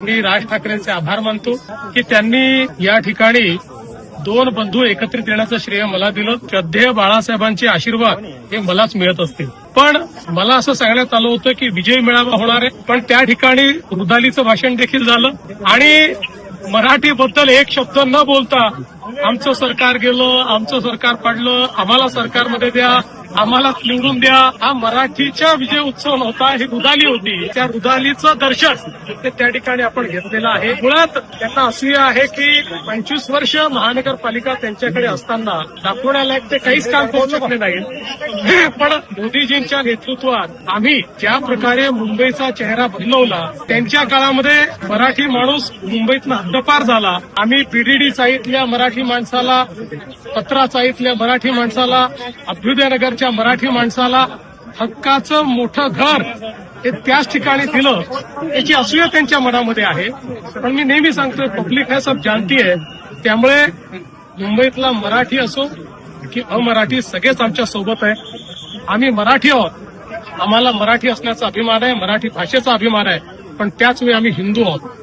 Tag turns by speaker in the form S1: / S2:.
S1: मी राज ठाकरेंचे आभार मानतो की त्यांनी या ठिकाणी दोन बंधू एकत्रित येण्याचं श्रेय मला दिलं. श्रद्धेय बाळासाहेबांचे आशीर्वाद हे मलाच मिळत असतील. पण मला असं सांगण्यात आलं होतं की विजय मेळावा होणार आहे, पण त्या ठिकाणी रुदालीचं भाषण देखील झालं आणि मराठीबद्दल एक शब्द न बोलता आमचं सरकार गेलं, आमचं सरकार पडलं, आम्हाला सरकारमध्ये द्या, आम्हाला निवडून द्या, हा मराठीचा विजय उत्सव नव्हता, ही रुदाली होती. त्या रुदालीचं दर्शन ते त्या ठिकाणी आपण घेतलेलं आहे. मुळात त्यांना असूया आहे की 25 वर्ष महानगरपालिका त्यांच्याकडे असताना दाखवण्याला ते काहीच काम करू शकले नाही. पण मोदीजींच्या नेतृत्वात आम्ही ज्या प्रकारे मुंबईचा चेहरा बदलवला, त्यांच्या काळामध्ये मराठी माणूस मुंबईतनं हद्दपार झाला. आम्ही बीडीडी चाळीतल्या मराठी माणसाला, पत्रा चाळीतल्या मराठी माणसाला, अभ्युदयनगरच्या मराठी माणसाला हक्काचं मोठं घर हे त्याच ठिकाणी दिलं, याची असूया त्यांच्या मनामध्ये आहे. पण मी नेहमी सांगतोय, पब्लिक है सब जानती है. त्यामुळे मुंबईतला मराठी असो की अमराठी सगळेच आमच्या सोबत आहे. आम्ही मराठी आहोत, आम्हाला मराठी असण्याचा अभिमान आहे, मराठी भाषेचा अभिमान आहे, पण त्याच वेळी आम्ही हिंदू आहोत.